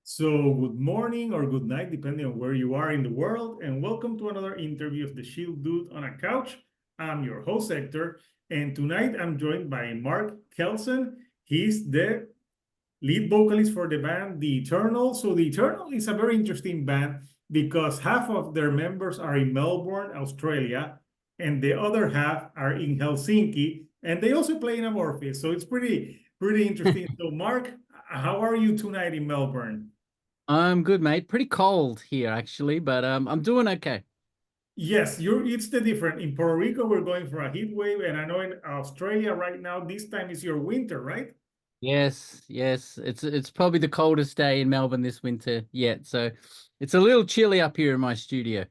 So, good morning or good night, depending on where you are in the world, and welcome to another interview of the Shield Dude on a Couch. I'm your host, Hector, and tonight I'm joined by Mark Kelson. He's the lead vocalist for the band The Eternal. So, The Eternal is a very interesting band because half of their members are in Melbourne, Australia, and the other half are in Helsinki, and they also play in Amorphis. So, it's pretty interesting. So, Mark, how are you tonight in Melbourne? I'm good, mate. Pretty cold here, actually, but I'm doing okay. Yes, it's the different. In Puerto Rico, we're going for a heat wave, and I know in Australia right now, this time is your winter, right? Yes, yes. It's probably the coldest day in Melbourne this winter yet, so it's a little chilly up here in my studio.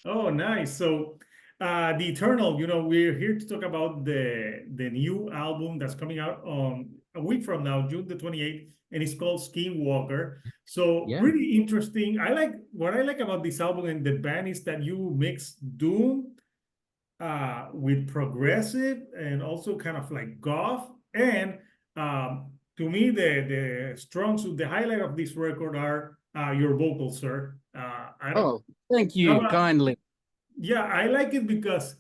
Oh, nice. So, The Eternal, we're here to talk about the new album that's coming out a week from now, June the 28th, and it's called Skinwalker. So, Yeah. pretty interesting. What I like about this album and the band is that you mix doom with progressive and also kind of like goth. And to me, the strong suit, the highlight of this record are your vocals, sir. I don't. Oh, thank How you about, kindly. yeah, I like it because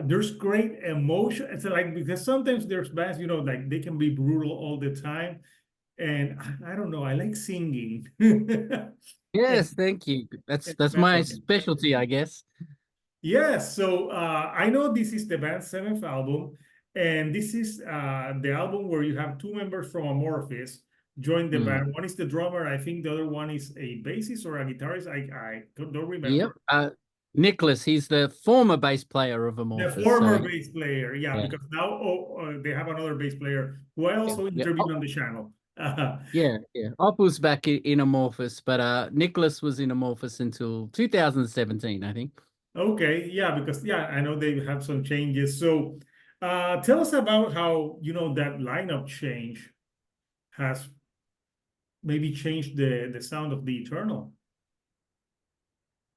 there's great emotion. It's like because sometimes there's bands, like they can be brutal all the time, and I don't know. I like singing. Yes, thank you. That's my And specialty, I guess. yes, so I know this is the band's seventh album, and this is the album where you have two members from Amorphis join the Hmm. band. One is the drummer, I think the other one is a bassist or a guitarist. I don't Yep. remember. Nicholas, he's the former bass player of The Amorphis, former so bass player, yeah, yeah. because now they have another bass player who I Yeah. also Yeah. interviewed on the channel. Yeah, yeah. Opal's back in Amorphis, but Nicholas was in Amorphis until 2017, I think. Okay, yeah, because yeah, I know they have some changes. So tell us about how, that lineup change has maybe change the sound of the Eternal.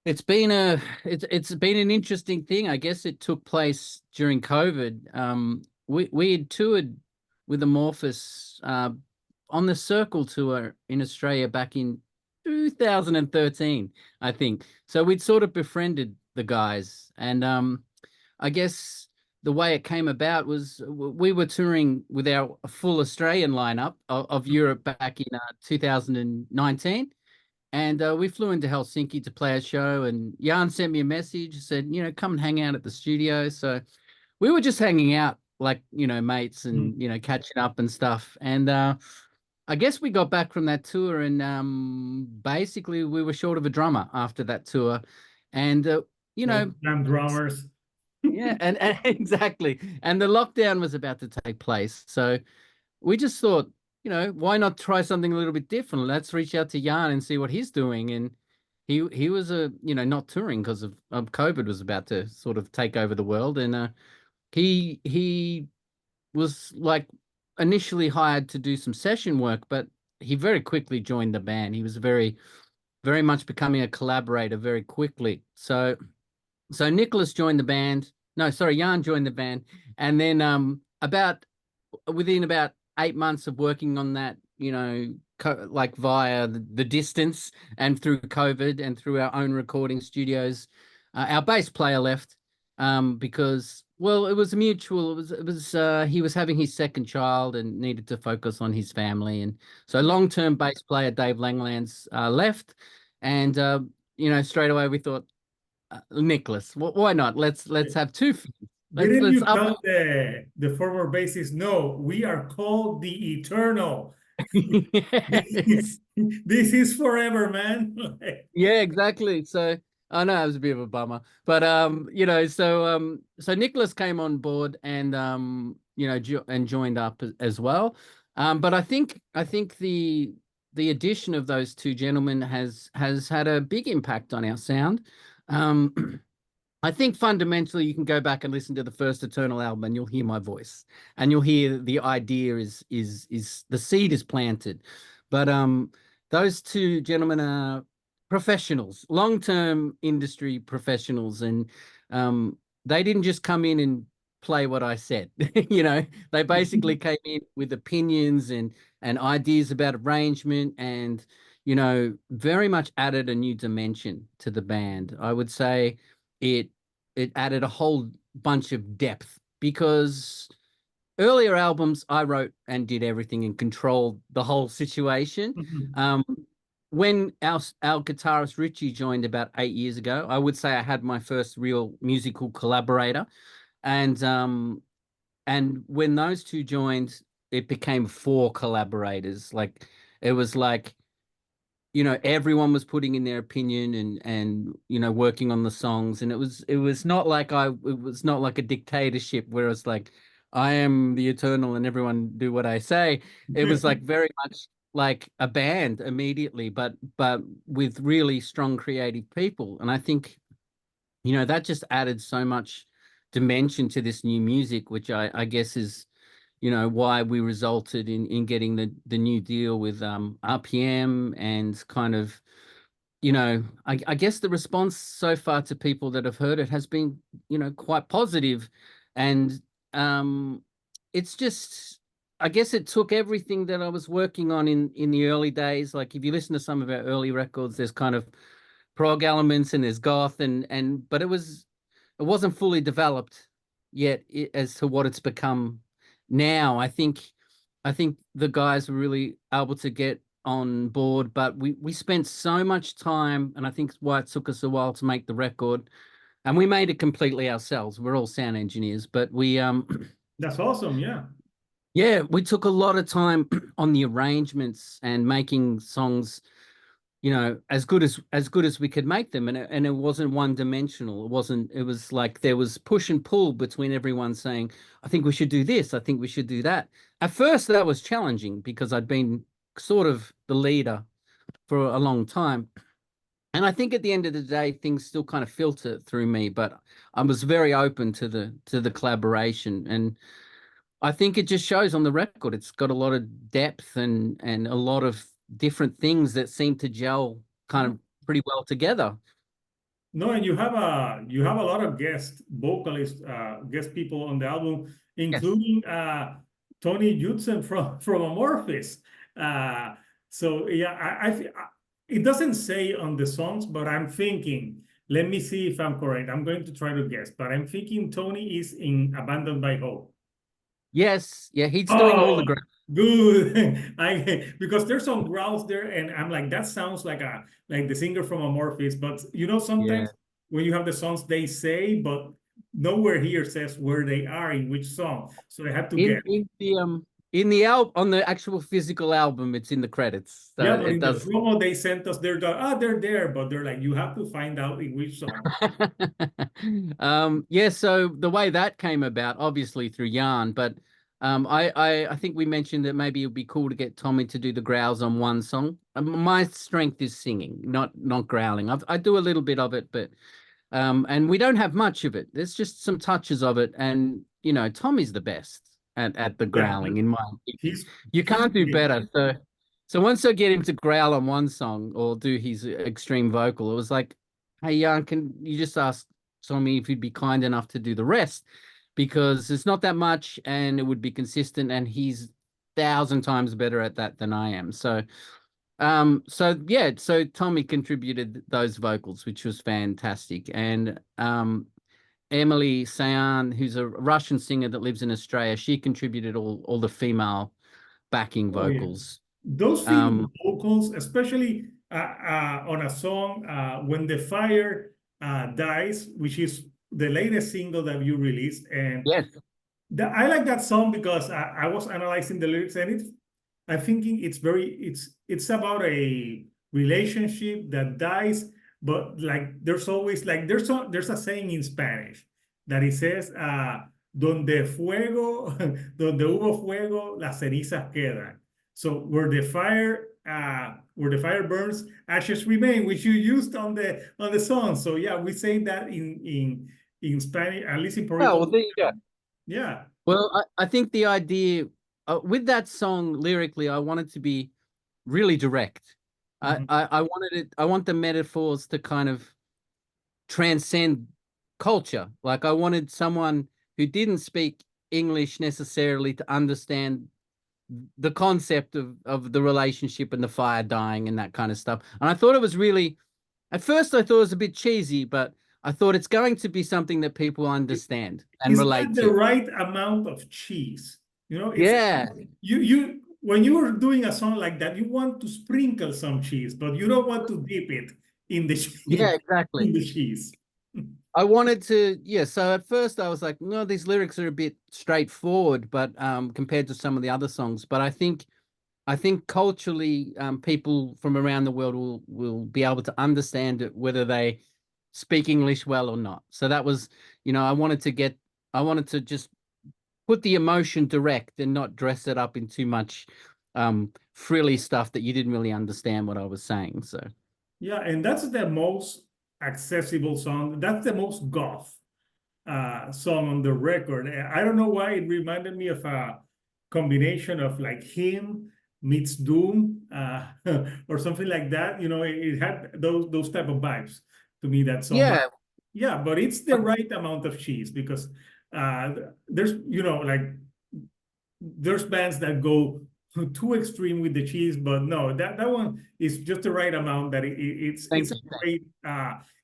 It's been an interesting thing. I guess it took place during COVID. We had toured with Amorphis on the Circle tour in Australia back in 2013, I think. So we'd sort of befriended the guys, and I guess the way it came about was we were touring with our full Australian lineup of Europe back in 2019. And we flew into Helsinki to play a show, and Jan sent me a message, said, come and hang out at the studio. So we were just hanging out like, mates Mm. and, catching up and stuff. And I guess we got back from that tour, and basically we were short of a drummer after that tour. And, you No know, damn drummers. yeah, and exactly. And the lockdown was about to take place. So we just thought, why not try something a little bit different? Let's reach out to Jan and see what he's doing. And he was not touring because of COVID was about to sort of take over the world. And he was like initially hired to do some session work, but he very quickly joined the band. He was very much becoming a collaborator very quickly. So Nicholas joined the band. No, sorry, Jan joined the band. And then within about 8 months of working on that, like via the distance and through COVID and through our own recording studios, our bass player left because, well, it was mutual. He was having his second child and needed to focus on his family, and so long-term bass player Dave Langlands left, and straight away we thought, Nicholas, why not? Let's have two films. Let's Didn't let's you up. tell the former bassist, no, we are called the Eternal. Yes. This is forever, man. Yeah, exactly. So I know it was a bit of a bummer, but so Nicholas came on board and and joined up as well. But I think the addition of those two gentlemen has had a big impact on our sound. Um, I think fundamentally you can go back and listen to the first Eternal album and you'll hear my voice and you'll hear the idea is the seed is planted. But those two gentlemen are professionals, long-term industry professionals, and they didn't just come in and play what I said. You know, they basically came in with opinions and ideas about arrangement, and you know, very much added a new dimension to the band. I would say it it added a whole bunch of depth, because earlier albums I wrote and did everything and controlled the whole situation. Mhm. Um, when our guitarist Richie joined about 8 years ago, I would say I had my first real musical collaborator, and when those two joined, it became four collaborators. Like it was like, you know, everyone was putting in their opinion and you know, working on the songs, and it was not like it was not like a dictatorship where it's like I am the eternal and everyone do what I say. It was like very much like a band immediately, but with really strong creative people. And I think, you know, that just added so much dimension to this new music, which I guess is, you know, why we resulted in getting the new deal with RPM, and kind of, you know, I guess the response so far to people that have heard it has been, you know, quite positive. And um it's just, I guess it took everything that I was working on in the early days. Like if you listen to some of our early records, there's kind of prog elements and there's goth, and but it wasn't fully developed yet as to what it's become now. I think the guys were really able to get on board, but we spent so much time, and I think why it took us a while to make the record. And we made it completely ourselves. We're all sound engineers, but we That's awesome. Yeah. yeah, we took a lot of time on the arrangements and making songs, you know, as good as we could make them. And it wasn't one dimensional. It was like there was push and pull between everyone saying, I think we should do this, I think we should do that. At first that was challenging because I'd been sort of the leader for a long time. And I think at the end of the day, things still kind of filter through me, but I was very open to the collaboration. And I think it just shows on the record. It's got a lot of depth and a lot of different things that seem to gel kind of pretty well together. No, and you have a lot of guest vocalists, guest people on the album, Yes. including Tony Judson from Amorphis. Uh, so yeah, it doesn't say on the songs, but I'm thinking. Let me see if I'm correct. I'm going to try to guess, but I'm thinking Tony is in Abandoned by Hope. Yes. Yeah, he's doing all Oh, the great. good. I because there's some growls there, and I'm like, that sounds like the singer from Amorphis. But you know, Yeah. sometimes when you have the songs they say, but nowhere here says where they are in which song. So I had to In get. in the album, on the actual physical album, it's in the credits. So Yeah, but it in the does. promo they sent us, they're there, but they're like, you have to find out in which song. Yeah, so the way that came about, obviously through Yarn, but I think we mentioned that maybe it would be cool to get Tommy to do the growls on one song. My strength is singing, not growling. I do a little bit of it, but and we don't have much of it. There's just some touches of it, and you know, Tommy's the best at the Yeah, growling in my opinion. he's You he's can't do great. better. So once I get him to growl on one song or do his extreme vocal, it was like, hey, Jan, can you just ask Tommy if he'd be kind enough to do the rest? Because it's not that much and it would be consistent, and he's 1,000 times better at that than I am. So yeah, so Tommy contributed those vocals, which was fantastic. And Emily Sayan, who's a Russian singer that lives in Australia, she contributed all the female backing Oh yeah. vocals. Those female Um, vocals, especially on a song "When the Fire Dies," which is the latest single that you released, and yes. I like that song because I was analyzing the lyrics, and I'm thinking it's about a relationship that dies, but like there's always like there's a saying in Spanish that it says donde fuego, donde hubo fuego, las cenizas quedan. So where the fire burns, ashes remain, which you used on the song. So yeah, we say that in Spanish, at least in Puerto Oh, Rico. well, there you go. Yeah. Well, I think the idea with that song lyrically, I wanted to be really direct. Mhm. I wanted it. I want the metaphors to kind of transcend culture. Like I wanted someone who didn't speak English necessarily to understand the concept of the relationship and the fire dying and that kind of stuff. And I thought it was really, at first I thought it was a bit cheesy, but I thought it's going to be something that people understand and It's relate got the to. right amount of cheese. It's Yeah. you when you are doing a song like that, you want to sprinkle some cheese, but you don't want to dip it in the Yeah, in exactly. the cheese. I wanted to, yeah. So at first I was like, no, these lyrics are a bit straightforward, but compared to some of the other songs. But I think culturally, people from around the world will be able to understand it, whether they speak English well or not. So that was, I wanted to just put the emotion direct and not dress it up in too much frilly stuff that you didn't really understand what I was saying. So Yeah, and that's the most accessible song. That's the most goth song on the record. I don't know why it reminded me of a combination of like Him meets Doom or something like that. It had those type of vibes to me, that song. yeah, But yeah, but it's the right amount of cheese because there's like there's bands that go too extreme with the cheese, but no, that one is just the right amount. That it's a great.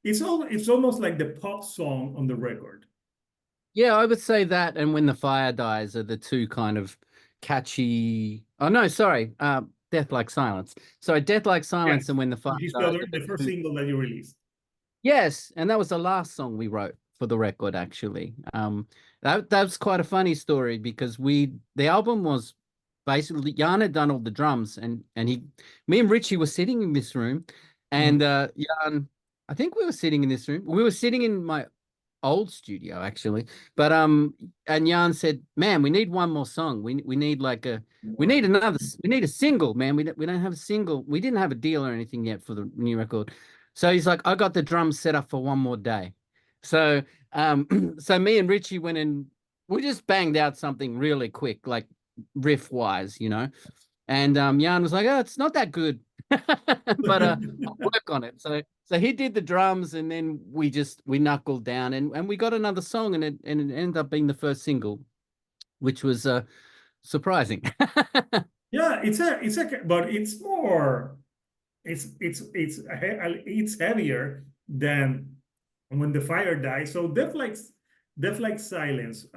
It's almost like the pop song on the record. yeah, I would say that and When the Fire Dies are the two kind of catchy. Oh no, sorry, Death Like Silence. Sorry, Death Like Silence Yes, and When the Fire which is Dies are the the first two. single that you released. Yes, and that was the last song we wrote for the record, actually. That's quite a funny story because the album was basically Jan had done all the drums and me and Richie were sitting in this room, and Jan, I think we were sitting in this room. We were sitting in my old studio actually, but and Jan said, "Man, we need one more song. We need like we need a single, man. We don't have a single. We didn't have a deal or anything yet for the new record." So he's like, I got the drums set up for one more day. So so me and Richie went and we just banged out something really quick, like riff wise, And Jan was like, oh, it's not that good. But I'll work on it. So he did the drums and then we knuckled down and we got another song and it ended up being the first single, which was surprising. Yeah, but it's more. It's heavier than When the Fire Dies. So Death Like Silence.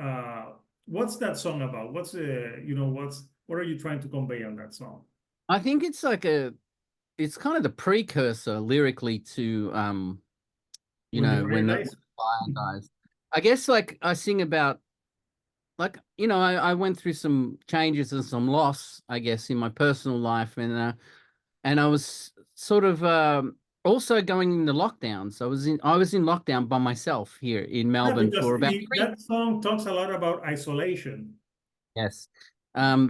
What's that song about? What are you trying to convey on that song? I think it's like it's kind of the precursor lyrically to When the Fire when the Dies? fire dies. I guess like I sing about like I went through some changes and some loss, I guess, in my personal life, and I was sort of also going into lockdowns. I was in lockdown by myself here in Yeah, Melbourne because for about that song talks a lot about isolation. yes.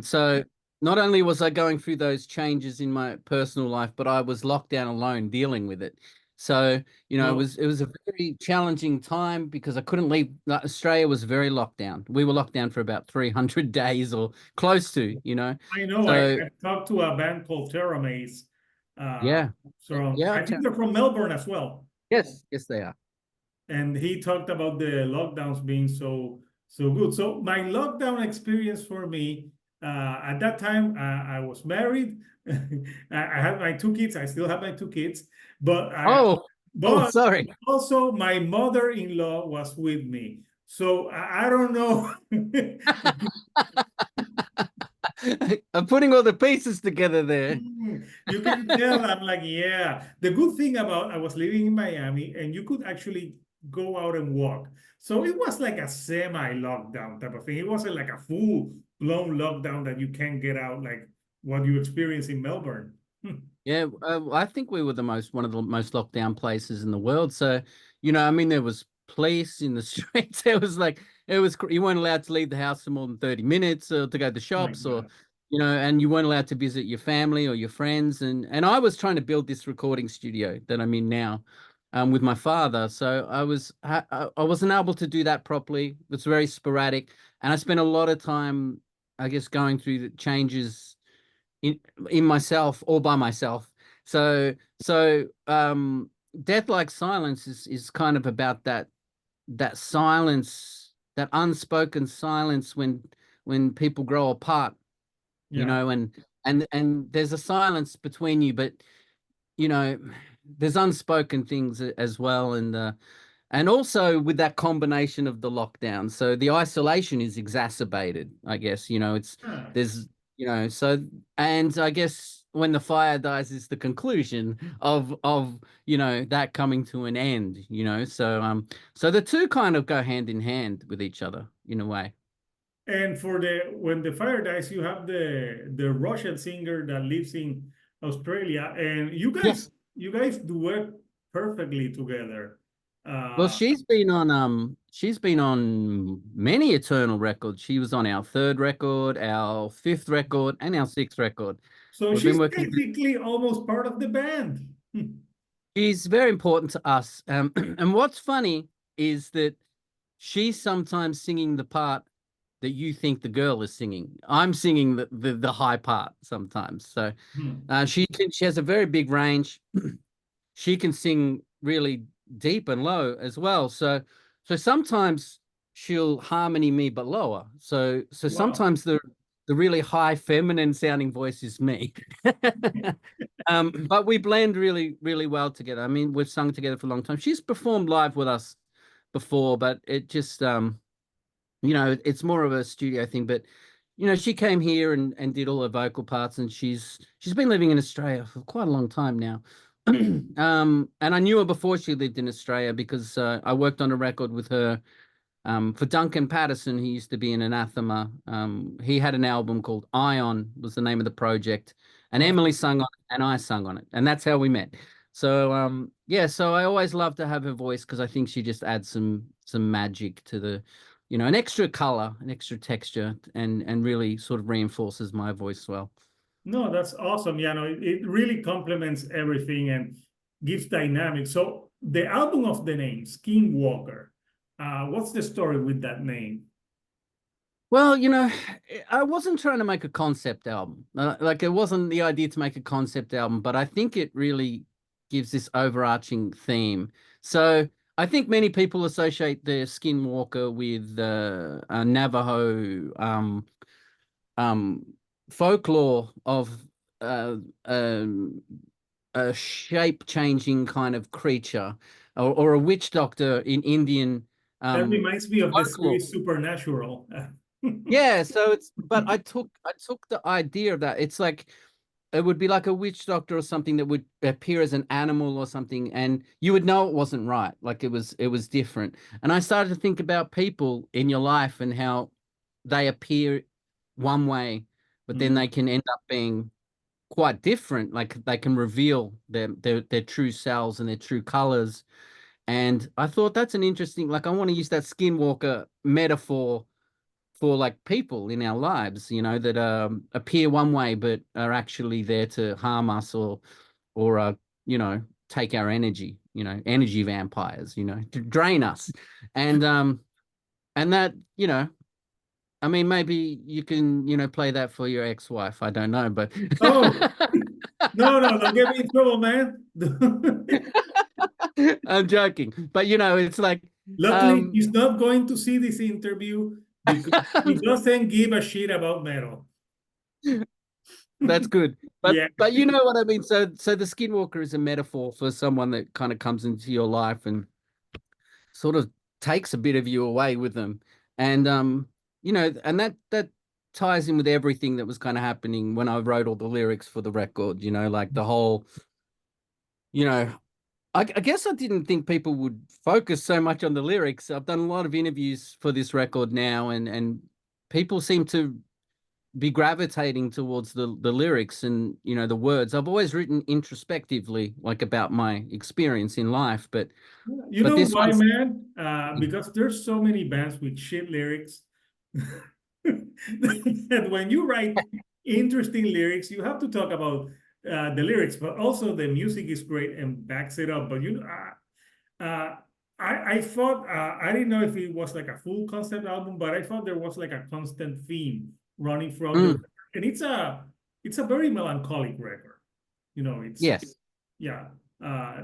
So not only was I going through those changes in my personal life, but I was locked down alone dealing with it. So, Well, it was a very challenging time because I couldn't leave. Australia was very locked down. We were locked down for about 300 days or close to. I know So, I talked to a band called Terra Maze. yeah. Yeah. I think they're from Melbourne as well. Yes. Yes, they are. And he talked about the lockdowns being so good. So my lockdown experience for me at that time, I was married. I had my two kids. I still have my two kids, but Oh, but sorry. also my mother-in-law was with me. So I don't know. I'm putting all the pieces together there. You can tell I'm like, yeah. The good thing about I was living in Miami and you could actually go out and walk. So it was like a semi-lockdown type of thing. It wasn't like a full-blown lockdown that you can't get out like what you experience in Melbourne. Yeah, I think we were one of the most locked down places in the world. So, I mean, there was police in the streets. You weren't allowed to leave the house for more than 30 minutes or to go to the My shops or, God. and you weren't allowed to visit your family or your friends. And I was trying to build this recording studio that I'm in now, with my father. So I wasn't able to do that properly. It was very sporadic. And I spent a lot of time, I guess, going through the changes in myself or by myself. So Death Like Silence is kind of about that silence that unspoken silence when people grow apart, you Yeah. know, and there's a silence between you, but you know, there's unspoken things as well, and also with that combination of the lockdown, so the isolation is exacerbated, I guess. You know, Ah. there's, so, and I guess when the fire dies is the conclusion of that coming to an end. So the two kind of go hand in hand with each other in a way. And for when the fire dies, you have the Russian singer that lives in Australia, and Yes. you guys duet perfectly together. Well, Uh, she's been on many Eternal records. She was on our third record, our fifth record, and our sixth record. so We've been she's working. basically almost part of the band. She's very important to us. And what's funny is that she's sometimes singing the part that you think the girl is singing. I'm singing the high part sometimes. So Hmm. she has a very big range. She can sing really deep and low as well. So sometimes she'll harmony me but lower. So Wow. sometimes the really high feminine sounding voice is me. But we blend really, really well together. I mean, we've sung together for a long time. She's performed live with us before, but it just it's more of a studio thing. But she came here and did all her vocal parts, and she's been living in Australia for quite a long time now. And I knew her before she lived in Australia because I worked on a record with her for Duncan Patterson. He used to be in Anathema. He had an album called Ion, was the name of the project, and Emily Awesome. sung on it, and I sung on it, and that's how we met. So yeah, so I always love to have her voice because I think she just adds some magic to an extra color, an extra texture, and really sort of reinforces my voice well. No, that's awesome. Yeah, no, it really complements everything and gives dynamic. So the album of the name, Skinwalker, what's the story with that name? Well, I wasn't trying to make a concept album. Like it wasn't the idea to make a concept album, but I think it really gives this overarching theme. So I think many people associate the Skinwalker with a Navajo um, folklore of uh, um, a shape-changing kind of creature, or a witch doctor in Indian That um, reminds me of the folklore. series Supernatural. Yeah, so but I took the idea of that. It's like it would be like a witch doctor or something that would appear as an animal or something, and you would know it wasn't right. Like it was different. And I started to think about people in your life and how they appear one way, but then Mm. they can end up being quite different. Like they can reveal their true selves and their true colors. And I thought that's an interesting, like I want to use that skinwalker metaphor for like people in our lives, that appear one way but are actually there to harm us or you know, take our energy, energy vampires, to drain us. And that, I mean, maybe you can, play that for your ex-wife. I don't know, but Oh, no, no, don't get me in trouble, man. I'm joking. But it's like Luckily, um he's not going to see this interview because he doesn't give a shit about metal. that's good. But Yeah. but you know what I mean. So the skinwalker is a metaphor for someone that kind of comes into your life and sort of takes a bit of you away with them. And and that ties in with everything that was kind of happening when I wrote all the lyrics for the record, like the whole, you know, I guess I didn't think people would focus so much on the lyrics. I've done a lot of interviews for this record now, and people seem to be gravitating towards the lyrics and the words. I've always written introspectively, like about my experience in life, but You but know this why, one's man? Because there's so many bands with shit lyrics that when you write interesting lyrics, you have to talk about the lyrics, but also the music is great and backs it up. But uh, I thought I didn't know if it was like a full concept album, but I thought there was like a constant theme running throughout the mm, record. And it's a very melancholic record. It's yes. yeah.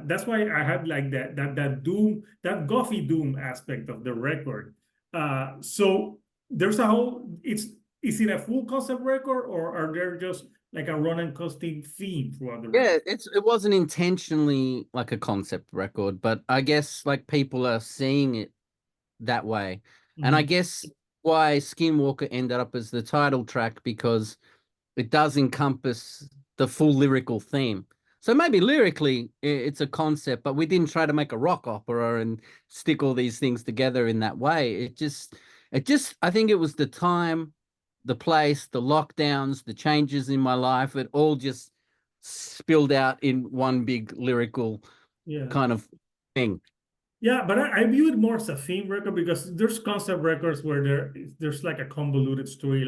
That's why I had like that doom, that gothy doom aspect of the record. So there's a whole, is it a full concept record or are there just like a run and costing theme throughout the record? Yeah, it wasn't intentionally like a concept record, but I guess like people are seeing it that way. And I Mhm. guess why Skinwalker ended up as the title track because it does encompass the full lyrical theme. So maybe lyrically it's a concept, but we didn't try to make a rock opera and stick all these things together in that way. It just I think it was the time, the place, the lockdowns, the changes in my life, it all just spilled out in one big lyrical Yeah. kind of thing. Yeah, but I view it more as a theme record because there's concept records where there's like a convoluted story,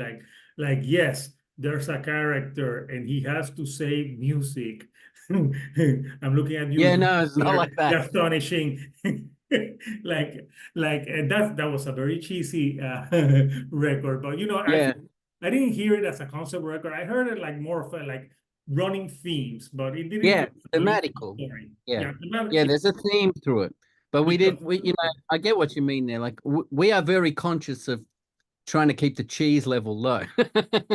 like yes, there's a character and he has to say music. I'm looking at Yeah, you, no, it's not you're like that. astonishing. And that was a very cheesy record. But you know, I Yeah. think I didn't hear it as a concept record. I heard it like more of a like running themes, but it didn't Yeah, go to the thematical. story. Yeah. Yeah, Yeah, there's a theme through it. But because I get what you mean there. Like we are very conscious of trying to keep the cheese level low.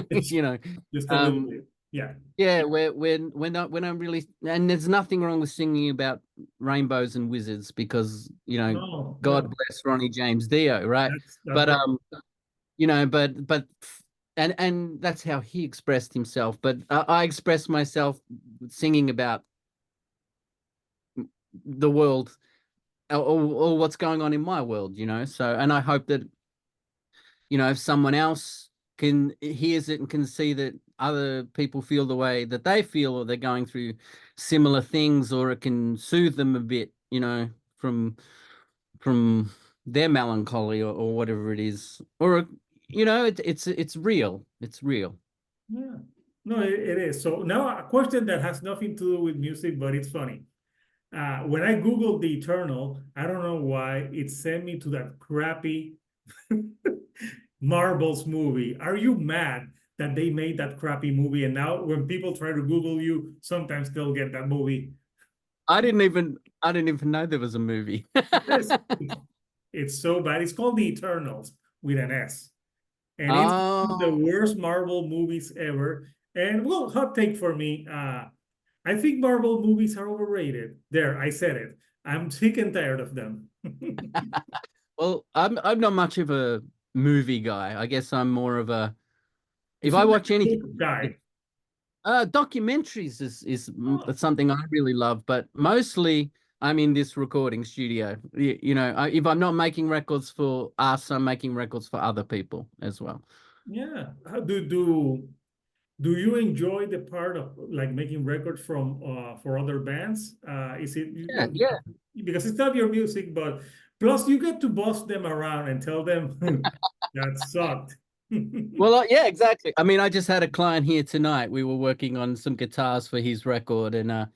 it's You know. just a little Um bit. Yeah. yeah, we're not really, and there's nothing wrong with singing about rainbows and wizards because, No, God no, bless Ronnie James Dio, right? that's But right. but and that's how he expressed himself. But I express myself singing about the world or what's going on in my world, so, and I hope that, if someone else can hears it and can see that other people feel the way that they feel, or they're going through similar things, or it can soothe them a bit, from from their melancholy, or whatever it is, or it's real, it's real. Yeah. No, it is. So now a question that has nothing to do with music, but it's funny. When I Googled The Eternal, I don't know why it sent me to that crappy Marvel's movie. Are you mad that they made that crappy movie? And now when people try to Google you, sometimes they'll get that movie. I didn't even know there was a movie. Yes. It's so bad. It's called The Eternals with an S. And it's one of the Oh, worst Marvel movies ever. And well, hot take for me, I think Marvel movies are overrated. There, I said it. I'm sick and tired of them. well, I'm not much of a movie guy. I guess I'm more of a, You if I seem like watch a anything, book guy. documentaries is Oh, something I really love, but mostly I'm in this recording studio. If I'm not making records for us, I'm making records for other people as well. yeah. Do you enjoy the part of like making records from for other bands? Is it Yeah, yeah. because it's not your music, but plus you get to boss them around and tell them that sucked. Well, yeah, exactly. I mean, I just had a client here tonight. We were working on some guitars for his record, and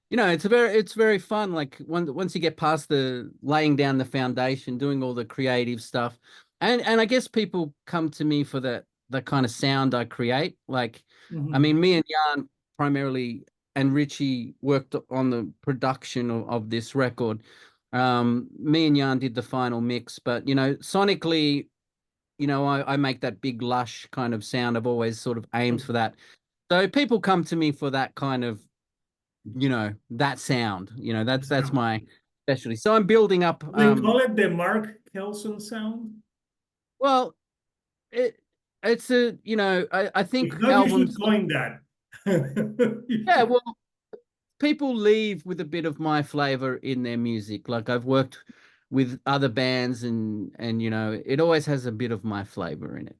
it's very fun. Like once you get past the laying down the foundation, doing all the creative stuff, and I guess people come to me for the kind of sound I create. Like, I Mhm. mean, me and Jan primarily, and Richie worked on the production of this record. Me and Jan did the final mix, but sonically, I make that big lush kind of sound. I've always sort of aimed for that. So people come to me for that kind of, that sound. That's my specialty. So I'm building up. Do you call it the Mark Kelson sound? Well, it it's I think If not, you should albums. coin that. Yeah, well, people leave with a bit of my flavor in their music. Like I've worked with other bands, and it always has a bit of my flavor in it.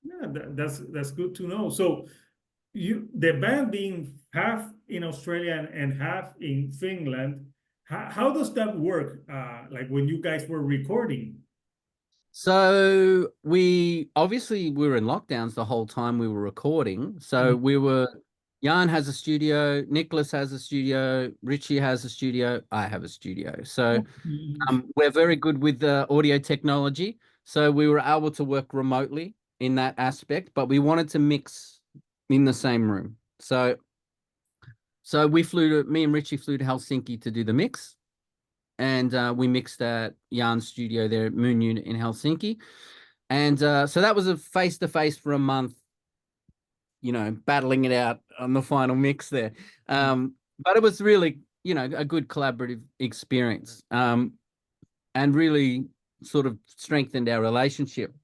Yeah, that's good to know. So the band being half in Australia and half in Finland, how does that work? Like when you guys were recording? So we were in lockdowns the whole time we were recording. So Jan has a studio, Nicholas has a studio, Richie has a studio, I have a studio. So Mhm. we're very good with the audio technology. So we were able to work remotely in that aspect, but we wanted to mix in the same room. So me and Richie flew to Helsinki to do the mix. and we mixed at Jan's studio there at Moon Unit in Helsinki. And so that was a face-to-face for a month, battling it out on the final mix there. But it was really, a good collaborative experience, and really sort of strengthened our relationship.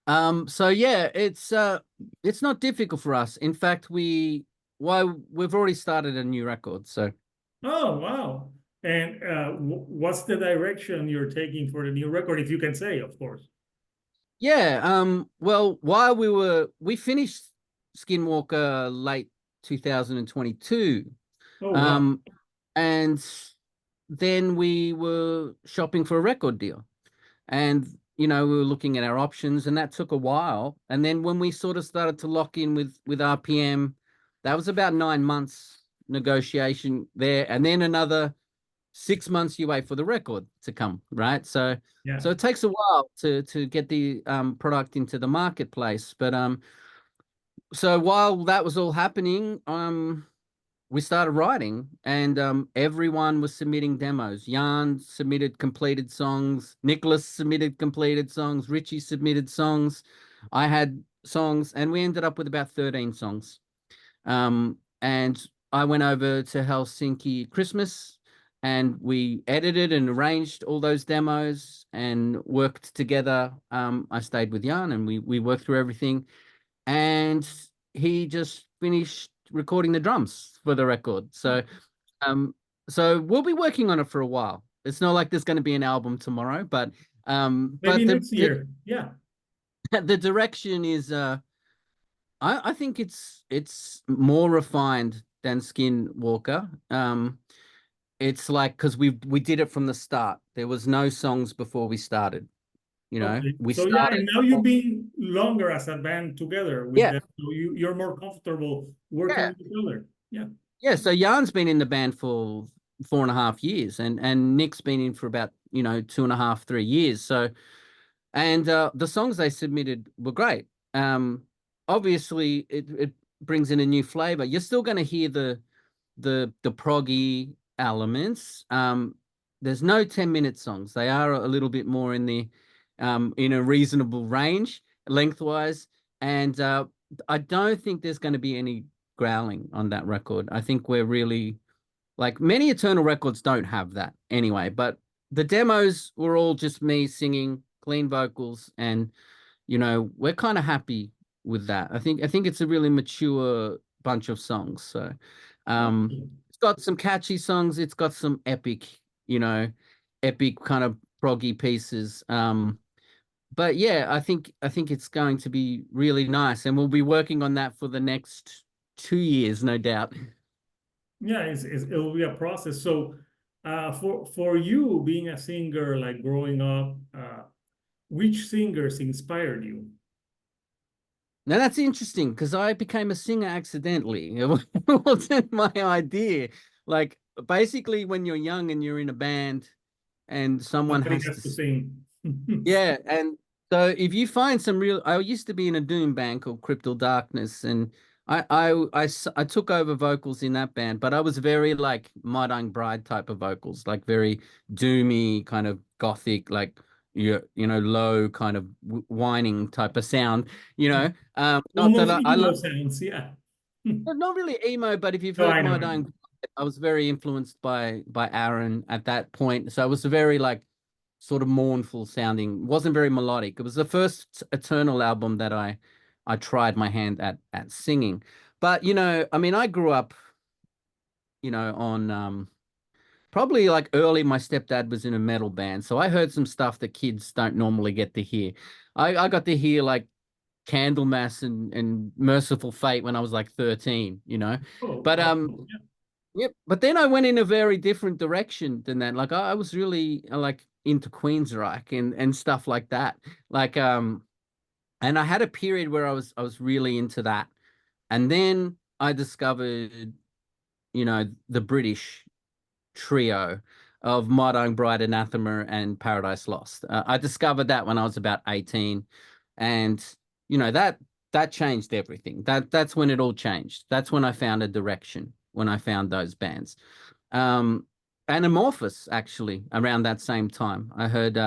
So yeah, it's not difficult for us. In fact, we've already started a new record. So Oh, wow. And what's the direction you're taking for the new record, if you can say, of course? yeah, well, while we finished Skinwalker late 2022, Oh, wow. and then we were shopping for a record deal, and we were looking at our options, and that took a while. And then when we sort of started to lock in with RPM, that was about 9 months negotiation there, and then another 6 months you wait for the record to come, right? So Yeah. it takes a while to get the product into the marketplace. But so while that was all happening, we started writing, and everyone was submitting demos. Jan submitted completed songs, Nicholas submitted completed songs, Richie submitted songs, I had songs, and we ended up with about 13 songs. And I went over to Helsinki Christmas, and we edited and arranged all those demos and worked together. I stayed with Jan, and we worked through everything, and he just finished recording the drums for the record. So we'll be working on it for a while. It's not like there's going to be an album tomorrow, but Maybe next year. Yeah. the direction is I think it's more refined than Skinwalker. It's like, because we did it from the start. There was no songs before we started. Okay. We So yeah, started. and now you've been longer as a band together with Yeah, them, so you're more comfortable working yeah, with each other. Yeah. yeah. So Jan's been in the band for 4.5 years, and Nick's been in for about 2.5, 3 years. So, and the songs they submitted were great. Obviously, it brings in a new flavor. You're still going to hear the proggy elements. There's no 10-minute songs. They are a little bit more in the in a reasonable range lengthwise, and I don't think there's going to be any growling on that record. I think we're really, like, many Eternal records don't have that anyway, but the demos were all just me singing, clean vocals, and we're kind of happy with that. I think it's a really mature bunch of songs. So Okay. it's got some catchy songs, it's got some epic, epic kind of proggy pieces. But yeah, I think it's going to be really nice, and we'll be working on that for the next 2 years, no doubt. Yeah, it'll be a process. So, for you being a singer, like growing up, which singers inspired you? Now that's interesting, because I became a singer accidentally. It wasn't my idea. Like, basically, when you're young and you're in a band and someone Somebody has has to to, sing. yeah. And so if you find some real, I used to be in a doom band called Cryptal Darkness, and I took over vocals in that band, but I was very like Mudang Bride type of vocals, like very doomy, kind of gothic, like low kind of whining type of sound, not that Almost I emo love, sounds, yeah. not really emo, but if you've No, heard I know, My I know. Dying Bride, I was very influenced by Aaron at that point. So it was very like sort of mournful sounding. Wasn't very melodic. It was the first Eternal album that I tried my hand at singing. But I mean, I grew up, on probably like early. My stepdad was in a metal band, so I heard some stuff that kids don't normally get to hear. I got to hear like Candlemass and Merciful Fate when I was like 13, Oh, But wow. Yeah. yep. But then I went in a very different direction than that. Like I was really like into Queensryche and stuff like that. Like and I had a period where I was really into that. And then I discovered, the British trio of Modern Bride, Anathema, and Paradise Lost. I discovered that when I was about 18, and that changed everything. That's when it all changed. That's when I found a direction. When I found those bands, um, and Amorphous actually around that same time. I heard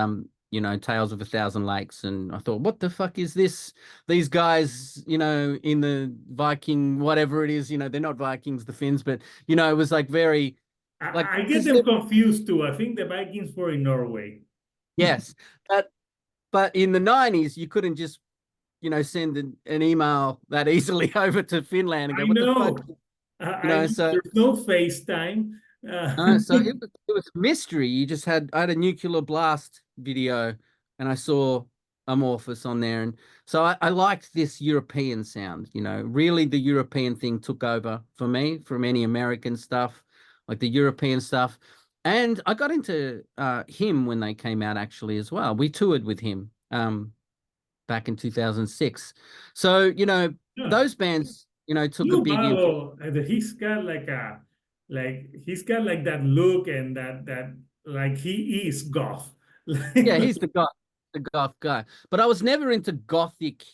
you know, Tales of a Thousand Lakes, and I thought, what the fuck is this? These guys, you know, in the Viking, whatever it is, you know, they're not Vikings, the Finns, but you know, it was like very like I get because them confused too. I think the Vikings were in Norway. yes, but in the 90s, you couldn't just, you know, send an email that easily over to Finland and I go, what the fuck? know. You know, so There's no FaceTime. no, so it was a mystery. You just had I had a nuclear blast video and I saw Amorphous on there. And so I liked this European sound, you know. Really the European thing took over for me from any American stuff, like the European stuff. And I got into him when they came out actually as well. We toured with him back in 2006. So, you know, Yeah. those bands, you know, took a Blue big influence. Bottle, he's got he's got like that look and that like he is goth. Yeah, he's the goth guy. But I was never into gothic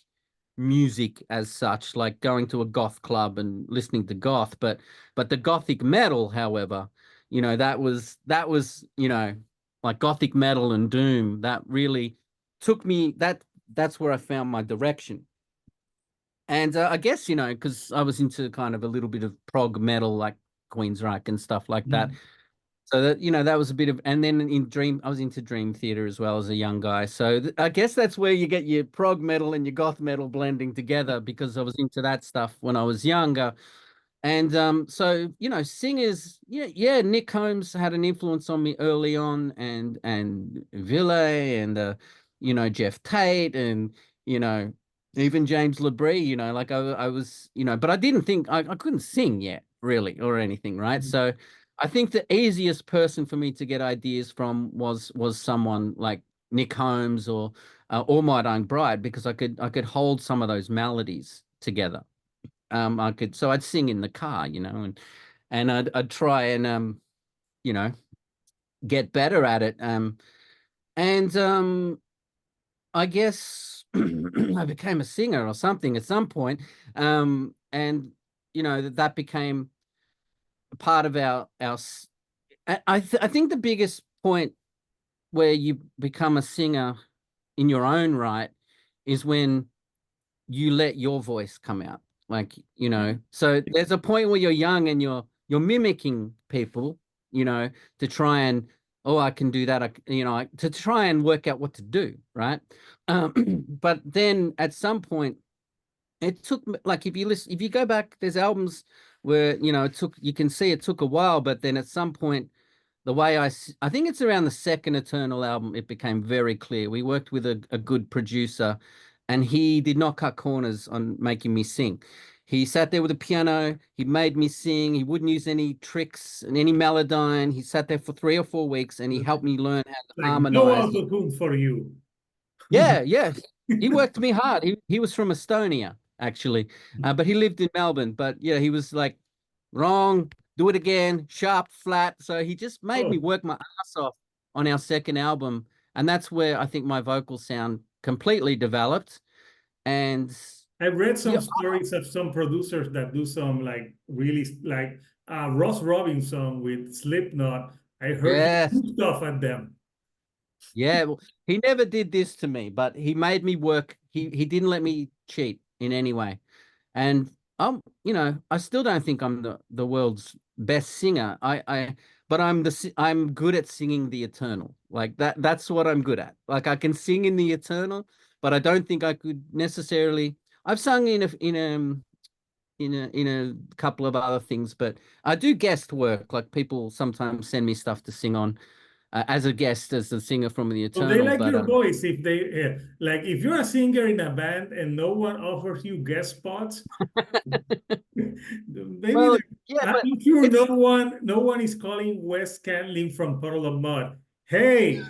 music as such, like going to a goth club and listening to goth. But the gothic metal, however, you know, that was, you know, like gothic metal and doom, that really took me that's where I found my direction. And I guess, you know, because I was into kind of a little bit of prog metal, like Queensryche and stuff like that. Mm. So that, you know, that was a bit of, and then in Dream, I was into Dream Theater as well as a young guy. So I guess that's where you get your prog metal and your goth metal blending together because I was into that stuff when I was younger. And so you know, singers, yeah, Nick Holmes had an influence on me early on, and Ville and you know, Jeff Tate, and you know, even James LeBrie, you know, like I was, you know, but I didn't think I couldn't sing yet, really, or anything, right? So I think the easiest person for me to get ideas from was someone like Nick Holmes or My Dying Bride because I could hold some of those melodies together. I could, so I'd sing in the car, you know, and I'd try and you know, get better at it. And I guess I became a singer or something at some point. And you know, that became part of I think the biggest point where you become a singer in your own right is when you let your voice come out, like, you know. So there's a point where you're young and you're mimicking people, you know, to try and, oh, I can do that, you know, to try and work out what to do, right? But then at some point it took like, if you go back, there's albums where, you know, you can see it took a while, but then at some point the way I think it's around the second Eternal album, it became very clear. We worked with a good producer, and he did not cut corners on making me sing. He sat there with a piano. He made me sing. He wouldn't use any tricks and any melodyne. He sat there for 3 or 4 weeks, and he helped me learn how to Like no harmonize. auto-tune for you. Yeah, yeah. He worked me hard. He was from Estonia, actually, but he lived in Melbourne. But yeah, he was like, wrong, do it again, sharp, flat. So he just made me Oh, work my ass off on our second album. And that's where I think my vocal sound completely developed. And I read yeah, some stories of some producers that do some like really like Ross Robinson with Slipknot. I heard he yes, threw stuff at them. yeah. Well, he never did this to me, but he made me work. He didn't let me cheat in any way. And you know, I still don't think I'm the world's best singer. But I'm good at singing the Eternal. Like that's what I'm good at. Like I can sing in the Eternal, but I don't think I could necessarily. I've sung in a couple of other things, but I do guest work. Like people sometimes send me stuff to sing on as a guest as the singer from the So they Eternal. like But your voice if they like if you're a singer in a band and no one offers you guest spots, maybe well, yeah, but I'm sure it's no one is calling Wes Scanlin from Puddle of Mud. Hey,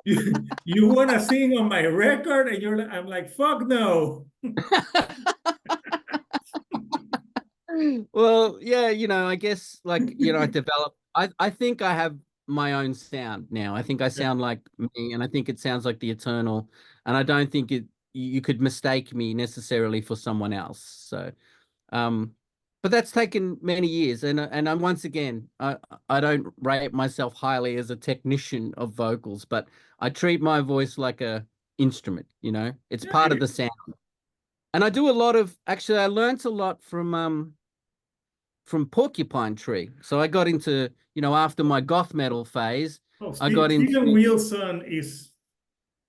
you want to sing on my record? And I'm like, fuck no. well, yeah, you know, I guess like, you know, I think I have my own sound now. I think I sound like me, and I think it sounds like the Eternal, and I don't think you could mistake me necessarily for someone else. So, um, but that's taken many years, and I'm once again, I don't rate myself highly as a technician of vocals, but I treat my voice like a instrument, you know. It's Yeah, part it of the is. sound. And I do a lot of, actually I learnt a lot from Porcupine Tree. So I got into, you know, after my goth metal phase, Oh, I got Steven into, Wilson is,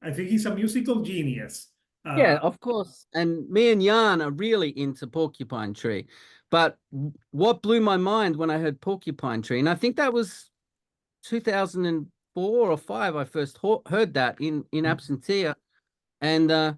I think he's a musical genius. yeah, Uh, of course. And me and Jan are really into Porcupine Tree. But what blew my mind when I heard Porcupine Tree, and I think that was 2004 or 5, I first heard that in Absentia, and the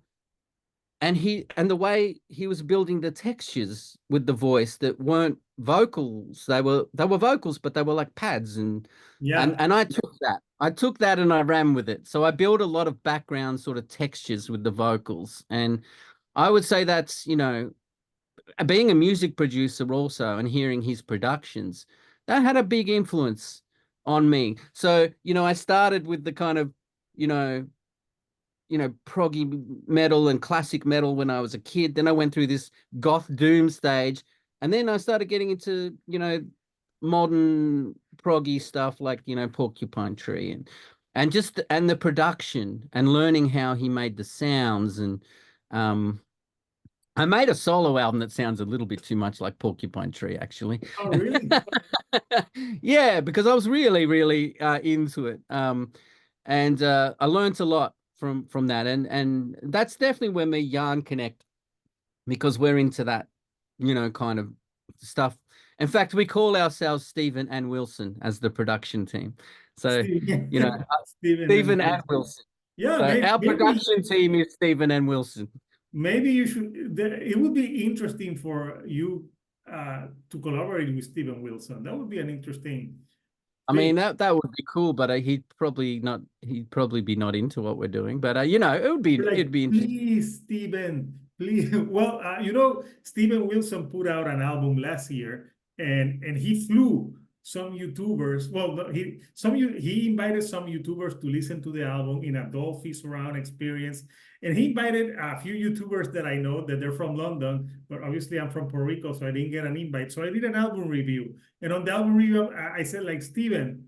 way he was building the textures with the voice that weren't vocals, they were vocals, but they were like pads, and and yeah. and I took that and I ran with it. So I built a lot of background sort of textures with the vocals, and I would say that's, you know, being a music producer also and hearing his productions, that had a big influence on me. So, you know, I started with the kind of, you know, proggy metal and classic metal when I was a kid. Then I went through this goth doom stage, and then I started getting into, you know, modern proggy stuff like, you know, Porcupine Tree, and the production and learning how he made the sounds. And um I made a solo album that sounds a little bit too much like Porcupine Tree, actually. Oh, really? Yeah, because I was really, really into it. And I learned a lot from that, and that's definitely where me Yarn connect, because we're into that, you know, kind of stuff. In fact, we call ourselves Stephen and Wilson as the production team. So, you know, Steven, Steven and Stephen and Wilson. Wilson. Yeah, So our maybe production team is Stephen and Wilson. maybe you should. It would be interesting for you to collaborate with Steven Wilson. That would be an interesting I thing. mean, that would be cool, but he'd probably be not into what we're doing. But you know, You're it'd like, be interesting. please, Steven, please. Well, you know, Steven Wilson put out an album last year, and he flew some YouTubers. Well, no, he invited some YouTubers to listen to the album in a Dolphy surround experience, and he invited a few YouTubers that I know that they're from London, but obviously I'm from Puerto Rico, so I didn't get an invite. So I did an album review, and on the album review, I said like, Steven,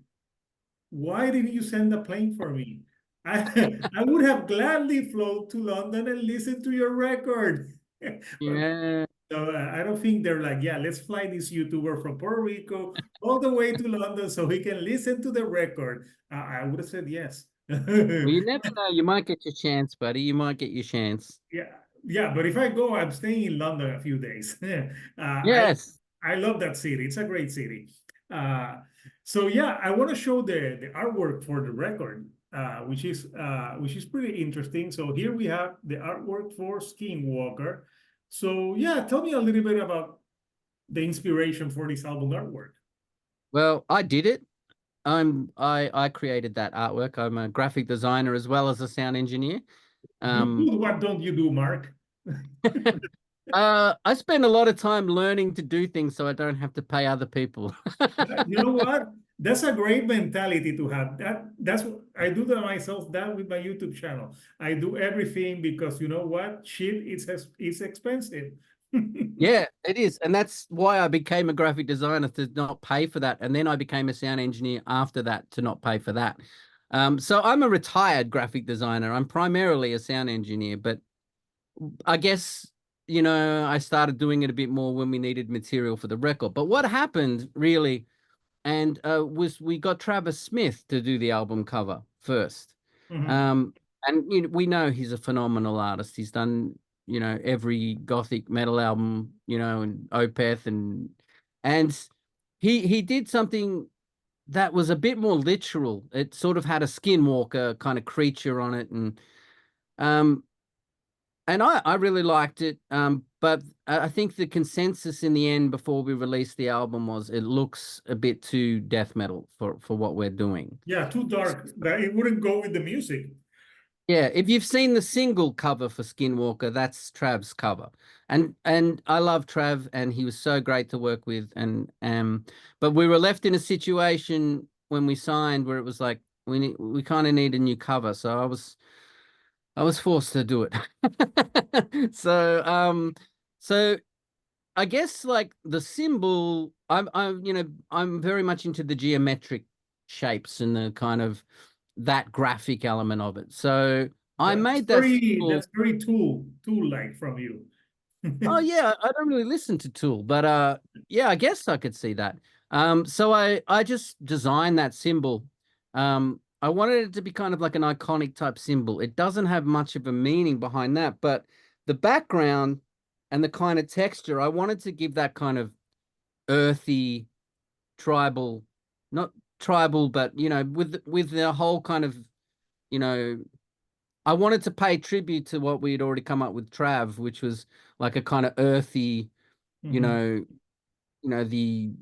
why didn't you send a plane for me? I would have gladly flown to London and listened to your record. But Yeah, so I don't think they're like, yeah, let's fly this YouTuber from Puerto Rico all the way to London so he can listen to the record. I would have said yes. well, you never know. You might get your chance, buddy. You might get your chance. Yeah, yeah, but if I go, I'm staying in London a few days. Yes. I love that city. It's a great city. Uh, so yeah, I want to show the artwork for the record, which is pretty interesting. So here we have the artwork for Skinwalker. So yeah, tell me a little bit about the inspiration for this album artwork. Well, I did it. I created that artwork. I'm a graphic designer as well as a sound engineer. Um, Good. What don't you do, Mark? I spend a lot of time learning to do things so I don't have to pay other people. You know what? That's a great mentality to have. That's what I do that myself. That with my YouTube channel, I do everything because you know what? Shit, it's expensive. Yeah, it is. And that's why I became a graphic designer, to not pay for that. And then I became a sound engineer after that to not pay for that. So I'm a retired graphic designer. I'm primarily a sound engineer, but I guess, you know, I started doing it a bit more when we needed material for the record. But what happened really, and was we got Travis Smith to do the album cover first. Mhm. Um, and you know, we know he's a phenomenal artist. He's done, you know, every gothic metal album, you know, and Opeth, and he did something that was a bit more literal. It sort of had a skinwalker kind of creature on it, um and I really liked it. But I think the consensus in the end before we released the album was it looks a bit too death metal for what we're doing. Yeah, too dark. That it wouldn't go with the music. Yeah, if you've seen the single cover for Skinwalker, that's Trav's cover. And I love Trav, and he was so great to work with. And but we were left in a situation when we signed where it was like we kind of need a new cover. So I was forced to do it. So so I guess like the symbol, I'm very much into the geometric shapes and the kind of that graphic element of it. So I made that symbol. That's very tool-like from you. Oh yeah, I don't really listen to Tool, but yeah, I guess I could see that. So I just designed that symbol. I wanted it to be kind of like an iconic type symbol. It doesn't have much of a meaning behind that, but the background and the kind of texture, I wanted to give that kind of earthy, tribal, not tribal, but with the whole kind of, you know, I wanted to pay tribute to what we had already come up with Trav, which was like a kind of earthy, you Mhm. know, the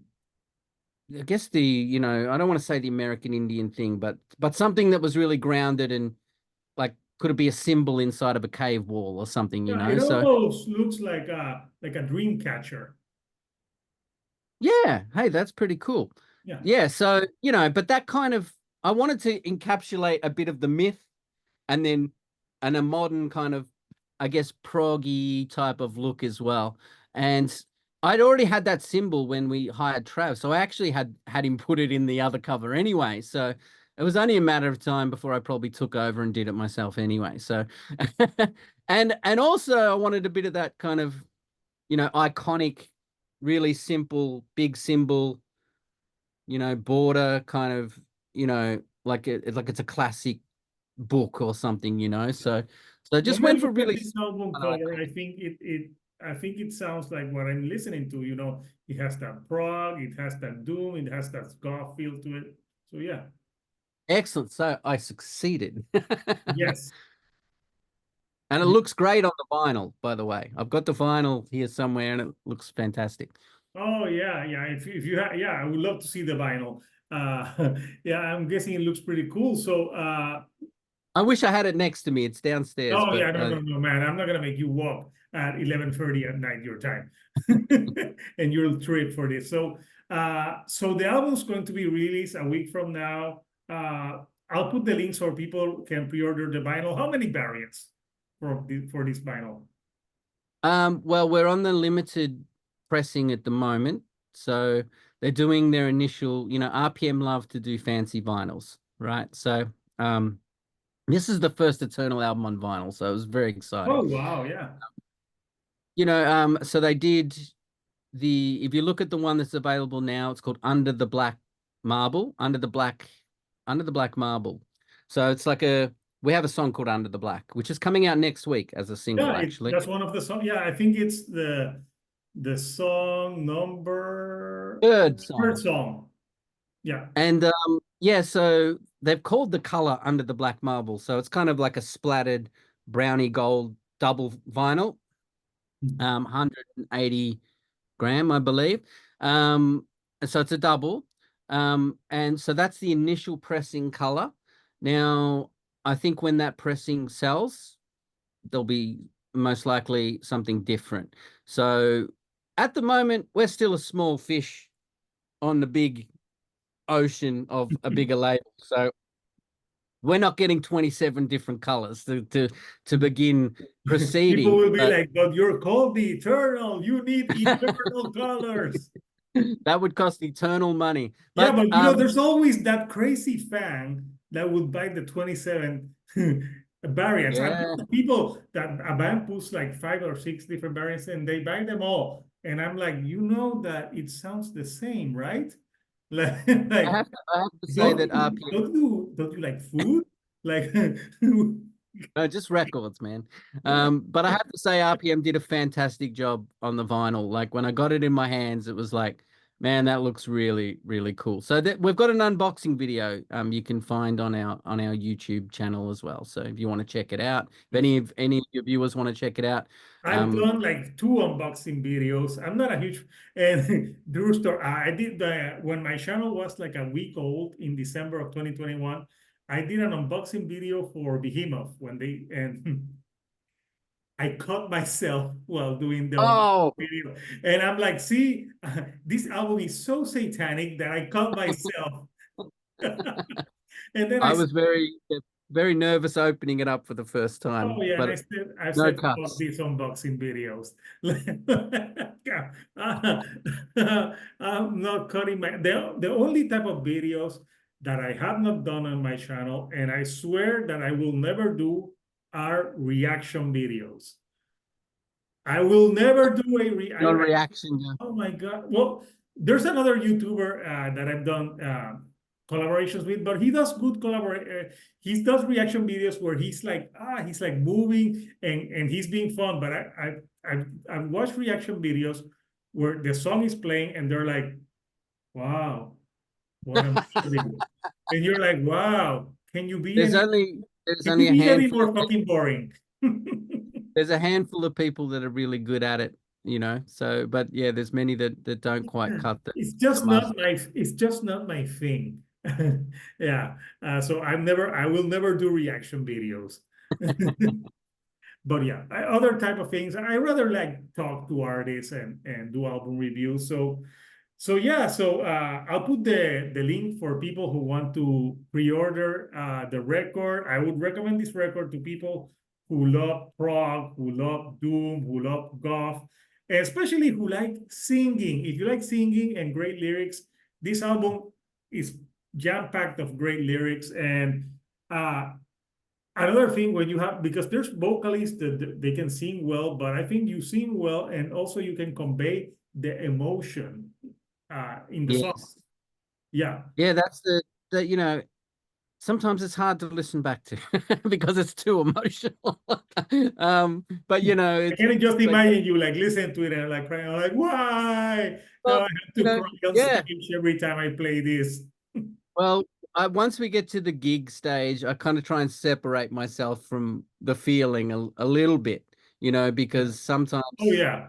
I guess I don't want to say the American Indian thing, but something that was really grounded and like could it be a symbol inside of a cave wall or something, Yeah, it So almost looks like a dream catcher. yeah, hey, that's pretty cool. Yeah. Yeah, so but that kind of I wanted to encapsulate a bit of the myth and then a modern kind of, I guess, proggy type of look as well. And I'd already had that symbol when we hired Trav, so I actually had him put it in the other cover anyway. So it was only a matter of time before I probably took over and did it myself anyway. So and also I wanted a bit of that kind of, iconic, really simple, big symbol, border kind of, like it's a classic book or something, so I just When I went for look at really this album an cover, icon. I think it sounds like what I'm listening to. It has that prog, it has that doom, it has that ska feel to it. So yeah, Excellent. So I succeeded. yes. And it Yeah. looks great on the vinyl, by the way. I've got the vinyl here somewhere and it looks fantastic. Oh yeah, yeah. If you have, yeah, I would love to see the vinyl. Yeah, I'm guessing it looks pretty cool. So I wish I had it next to me. It's downstairs, oh but yeah, no, man. I'm not gonna make you walk at 11:30 at night your time, and you'll trip for this. So the album's going to be released a week from now. I'll put the links so people can pre-order the vinyl. How many variants for this vinyl? well, we're on the limited pressing at the moment. So they're doing their initial, RPM love to do fancy vinyls, right? So this is the first Eternal album on vinyl, so it was very exciting. Oh wow, yeah. So they did if you look at the one that's available now, it's called Under the Black Marble. So it's like we have a song called Under the Black, which is coming out next week as a Yeah, single, actually. that's one of the songs. Yeah, I think it's the song number Third third song. song. Yeah. And yeah, so they've called the color Under the Black Marble. So it's kind of like a splattered brownie gold double vinyl, 180 gram, I believe. So it's a double. And so that's the initial pressing color. Now, I think when that pressing sells, there'll be most likely something different. So at the moment, we're still a small fish on the big ocean of a bigger label. So we're not getting 27 different colors to begin People proceeding, will be but like, but you're called the Eternal. You need eternal colors. that would cost eternal money. Yeah, But but there's always that crazy fan that would buy the 27 variants. I've yeah, known people that a band puts like 5 or 6 different variants and they buy them all. And I'm like, that it sounds the same, right? I Like, I have to say that RPM, don't you like food? Like, just records, man. But I have to say RPM did a fantastic job on the vinyl. Like when I got it in my hands, it was like, man, that looks really, really cool. So that we've got an unboxing video you can find on our YouTube channel as well. So if you want to check it out, if any of your viewers want to check it out, I've done like 2 unboxing videos. I'm not a huge and Drew store. I did when my channel was like a week old in December of 2021. I did an unboxing video for Behemoth when they and I caught myself while doing the unboxing oh, video, and I'm like, see, this album is so satanic that I caught myself, and then I I was very very nervous opening it up for the first time, Oh yeah, and but I've no said about cuts. these unboxing videos. Yeah. I'm not cutting the only type of videos that I have not done on my channel, and I swear that I will never do, are reaction videos. I will never do a No reaction. oh my God. Well, there's another YouTuber that I've done collaborations with, but he does good collaborate. He does reaction videos where he's like moving and he's being fun. But I've watched reaction videos where the song is playing and they're like, "Wow, what am I doing?" And you're like, "Wow, can you be There's any? only there's Can you only a be any handful more of fucking boring?" there's a handful of people that are really good at it, you know. So, but yeah, there's many that don't quite cut the mustard. It's just not my thing. Yeah. So I will never do reaction videos. But yeah, other type of things. I rather like talk to artists and do album reviews. So yeah, so I'll put the link for people who want to pre-order the record. I would recommend this record to people who love prog, who love doom, who love goth, especially who like singing. If you like singing and great lyrics, this album is jam-packed of great lyrics. And uh, another thing, when you have, because there's vocalists that they can sing well, but I think you sing well and also you can convey the emotion in the song. Yes, Yeah. yeah, that's the you know, sometimes it's hard to listen back to because it's too emotional. But you know, I can just but imagine you like listen to it and like crying, like, why? Now I well, have you to know, cry on yeah. stage every time I play this. Well, once we get to the gig stage, I kind of try and separate myself from the feeling a little bit, you know, because Oh sometimes, yeah.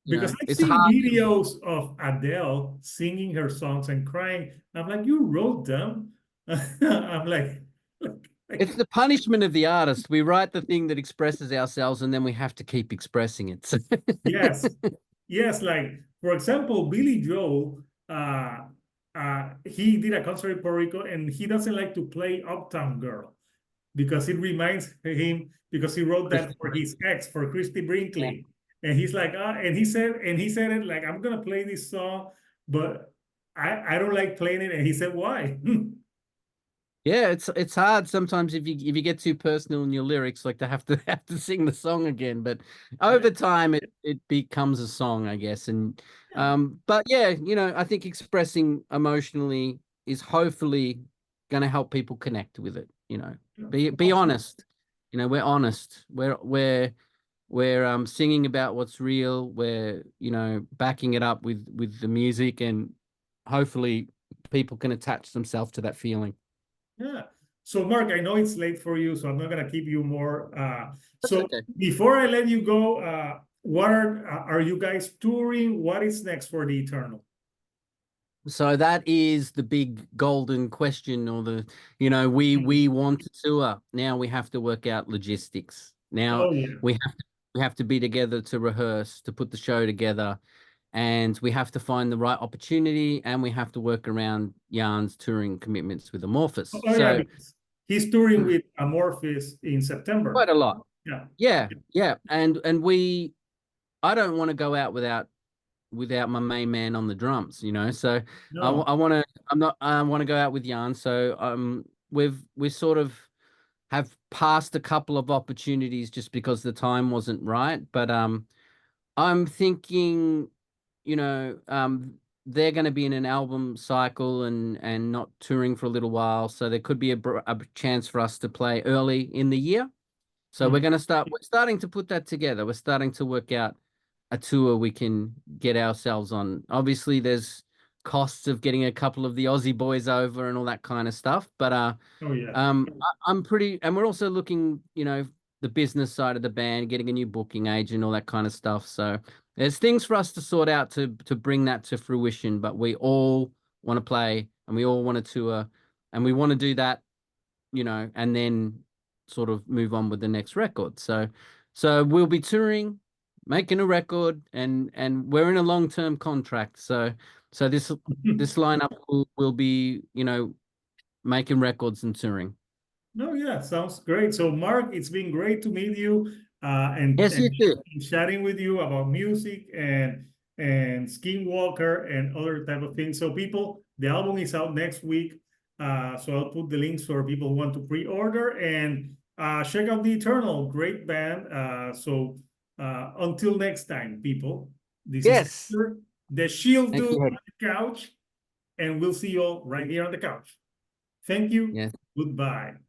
you Because know, I've it's seen hard. videos of Adele singing her songs and crying. I'm like, you wrote them? I'm It's like, the punishment of the artist. We write the thing that expresses ourselves, and then we have to keep expressing it. So yes. Yes, like for example, Billy Joel, he did a concert in Puerto Rico and he doesn't like to play Uptown Girl because it reminds him, because he wrote that for his ex, for Christy yeah. Brinkley. And he's like, and he said it like, I'm gonna play this song, but I don't like playing it. And he said, why? Yeah, it's hard sometimes if you get too personal in your lyrics, like to have to sing the song again. But Yeah. over time, it becomes a song, I guess. And Yeah. but yeah, you know, I think expressing emotionally is hopefully going to help people connect with it. You know, be Awesome. honest. You know, we're honest. We're singing about what's real. We're, you know, backing it up with the music, and hopefully people can attach themselves to that feeling. Yeah. So, Mark, I know it's late for you, so I'm not gonna keep you more. That's So, okay. before I let you go, what are you guys touring? What is next for the Eternal? So that is the big golden question, or the, you know, we want to tour. Now we have to work out logistics. Now Oh yeah. we have to be together to rehearse, to put the show together, and we have to find the right opportunity, and we have to work around Jan's touring commitments with Amorphous. Oh yeah, So because he's touring with Amorphis in September. quite a lot. Yeah. Yeah, yeah. And we I don't want to go out without my main man on the drums, you know. So No. I want to, I'm not, I want to go out with Jan. So we sort of have passed a couple of opportunities just because the time wasn't right. But I'm thinking, you know, they're going to be in an album cycle and not touring for a little while. So there could be a chance for us to play early in the year. So Mhm. we're starting to put that together. We're starting to work out a tour we can get ourselves on. Obviously, there's costs of getting a couple of the Aussie boys over and all that kind of stuff. But Oh yeah. I'm pretty, and we're also looking, you know, the business side of the band, getting a new booking agent, all that kind of stuff. So there's things for us to sort out to bring that to fruition. But we all want to play and we all want to tour, and we want to do that, you know, and then sort of move on with the next record. So we'll be touring, making a record, and we're in a long-term contract. So this lineup will be, you know, making records and touring. No, yeah, sounds great. So, Mark, it's been great to meet you Yes, you too. and chatting with you about music and Skinwalker and other type of things. So, people, the album is out next week. So I'll put the links for people who want to pre-order and check out the Eternal, great band. Until next time, people, this is Yes. Hector, the Shield Thank Dude you. on the couch, and we'll see you all right here on the couch. Thank you. Yes. Goodbye.